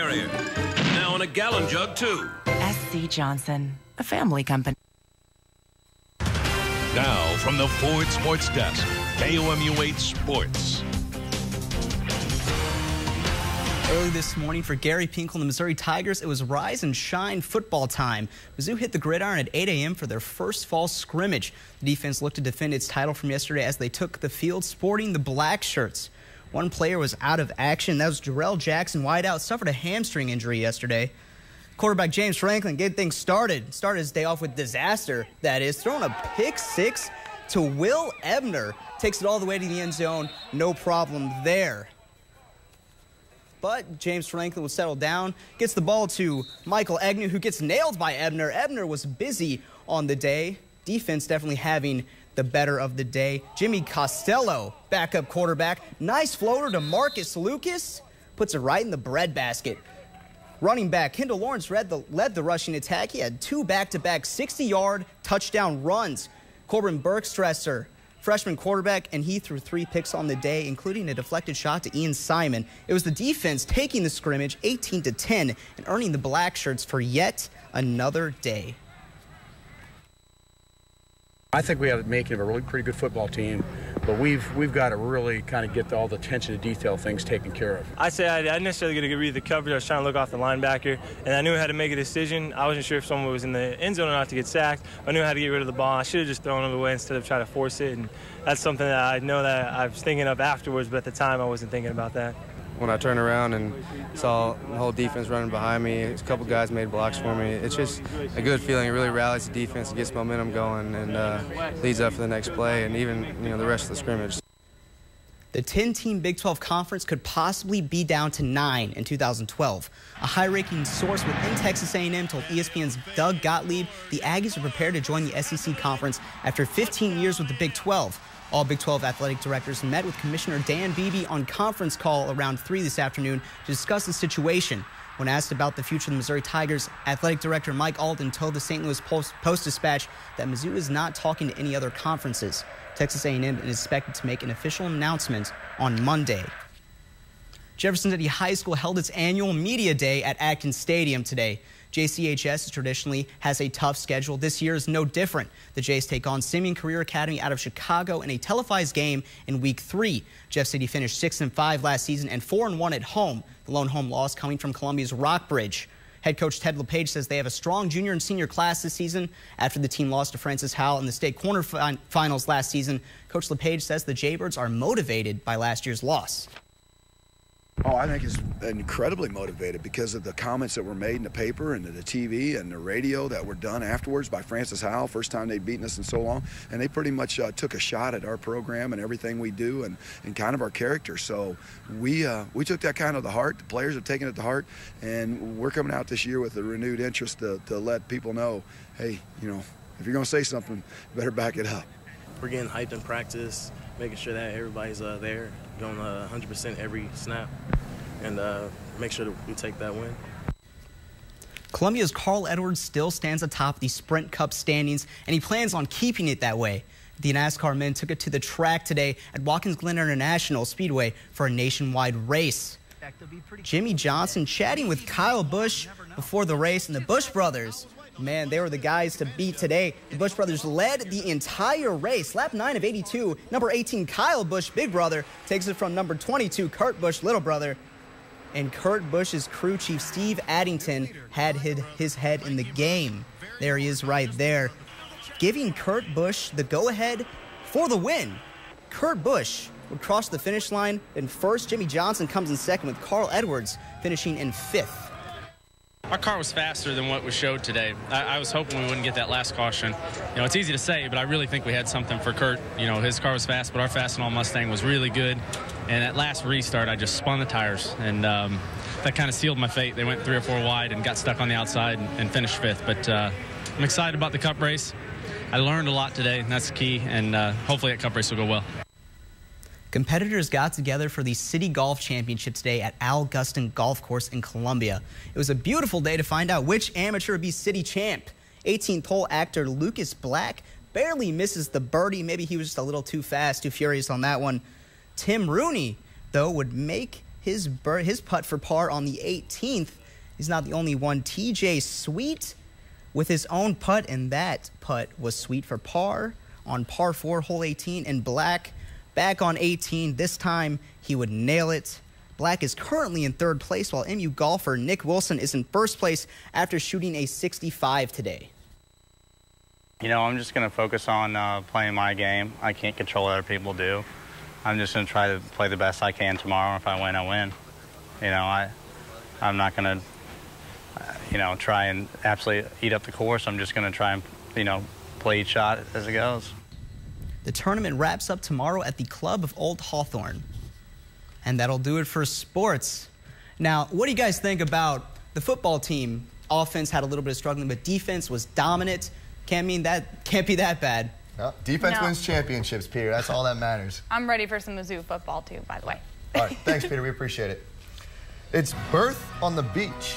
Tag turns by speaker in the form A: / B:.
A: Area. Now in a gallon jug, too.
B: SC Johnson, a family company.
C: Now from the Ford Sports Desk, KOMU-8 Sports.
D: Early this morning for Gary Pinkel and the Missouri Tigers, it was rise and shine football time. Mizzou hit the gridiron at 8 a.m. for their first fall scrimmage. The defense looked to defend its title from yesterday as they took the field sporting the black shirts. One player was out of action. That was Jarrell Jackson, wideout, suffered a hamstring injury yesterday. Quarterback James Franklin get things started his day off with disaster, that is, throwing a pick six to Will Ebner. Takes it all the way to the end zone, no problem there. But James Franklin will settle down, gets the ball to Michael Agnew, who gets nailed by Ebner. Ebner was busy on the day. Defense definitely having the better of the day. Jimmy Costello, backup quarterback. Nice floater to Marcus Lucas. Puts it right in the breadbasket. Running back Kendall Lawrence led the rushing attack. He had two back-to-back 60-yard touchdown runs. Corbin Bergstresser, freshman quarterback, and he threw 3 picks on the day, including a deflected shot to Ian Simon. It was the defense taking the scrimmage 18-10 and earning the black shirts for yet another day.
E: I think we have the making of a really pretty good football team, but we've got to really kind of get all the attention to detail things taken care of.
F: I say I didn't necessarily get to read the coverage. I was trying to look off the linebacker, and I knew how to make a decision. I wasn't sure if someone was in the end zone or not to get sacked. I knew how to get rid of the ball. I should have just thrown it away instead of trying to force it, and that's something that I know that I was thinking of afterwards, but at the time I wasn't thinking about that.
G: When I turned around and saw the whole defense running behind me, a couple guys made blocks for me. It's just a good feeling. It really rallies the defense and gets momentum going and leads up for the next play and even the rest of the scrimmage.
D: The 10-team Big 12 Conference could possibly be down to 9 in 2012. A high-ranking source within Texas A&M told ESPN's Doug Gottlieb the Aggies are prepared to join the SEC Conference after 15 years with the Big 12. All Big 12 athletic directors met with Commissioner Dan Beebe on conference call around 3 this afternoon to discuss the situation. When asked about the future of the Missouri Tigers, athletic director Mike Alden told the St. Louis Post-Dispatch that Mizzou is not talking to any other conferences. Texas A&M is expected to make an official announcement on Monday. Jefferson City High School held its annual Media Day at Atkins Stadium today. JCHS traditionally has a tough schedule. This year is no different. The Jays take on Simeon Career Academy out of Chicago in a televised game in Week 3. Jeff City finished 6-5 last season and 4-1 at home. The lone home loss coming from Columbia's Rockbridge. Head coach Ted LePage says they have a strong junior and senior class this season. After the team lost to Francis Howell in the state quarterfinals last season, Coach LePage says the Jaybirds are motivated by last year's loss.
H: Oh, I think it's incredibly motivated because of the comments that were made in the paper and the TV and the radio that were done afterwards by Francis Howell, first time they'd beaten us in so long. And they pretty much took a shot at our program and everything we do and kind of our character. So we took that kind of to heart. The players have taken it to heart. And we're coming out this year with a renewed interest to let people know, hey, if you're going to say something, you better back it up.
I: We're getting hyped in practice, making sure that everybody's there, going 100% every snap, and make sure that we take that win.
D: Columbia's Carl Edwards still stands atop the Sprint Cup standings, and he plans on keeping it that way. The NASCAR men took it to the track today at Watkins Glen International Speedway for a nationwide race. Jimmy Johnson chatting with Kyle Busch before the race, and the Busch brothers, man, they were the guys to beat today. The Busch brothers led the entire race. Lap 9 of 82, number 18, Kyle Busch, big brother, takes it from number 22, Kurt Busch, little brother. And Kurt Busch's crew chief, Steve Addington, had his head in the game. There he is right there, giving Kurt Busch the go-ahead for the win. Kurt Busch would cross the finish line in first. Jimmy Johnson comes in second, with Carl Edwards finishing in fifth.
J: Our car was faster than what was showed today. I was hoping we wouldn't get that last caution. It's easy to say, but I really think we had something for Kurt. His car was fast, but our Fastenal Mustang was really good. And at last restart, I just spun the tires, and that kind of sealed my fate. They went 3 or 4 wide and got stuck on the outside and finished fifth. But I'm excited about the Cup race. I learned a lot today, and that's the key, and hopefully that Cup race will go well.
D: Competitors got together for the City Golf Championship today at Al Gustin Golf Course in Columbia. It was a beautiful day to find out which amateur would be city champ. 18th hole actor Lucas Black barely misses the birdie. Maybe he was just a little too fast, too furious on that one. Tim Rooney, though, would make his putt for par on the 18th. He's not the only one. TJ Sweet with his own putt, and that putt was sweet for par on par 4, hole 18. And Black back on 18. This time he would nail it. Black is currently in 3rd place, while MU golfer Nick Wilson is in 1st place after shooting a 65 today.
K: You know, I'm just going to focus on playing my game. I can't control what other people do. I'm just going to try to play the best I can tomorrow. If I win, I win. You know, I'm not going to, you know, try and absolutely eat up the course. I'm just going to try and, you know, play each shot as it goes.
D: The tournament wraps up tomorrow at the Club of Old Hawthorne. And that'll do it for sports. Now, what do you guys think about the football team? Offense had a little bit of struggling, but defense was dominant. Can't be that bad.
L: No, defense wins championships, Peter. That's all that matters.
M: I'm ready for some Mizzou football, too, by the way.
L: All right. Thanks, Peter. We appreciate it. It's Birth on the Beach.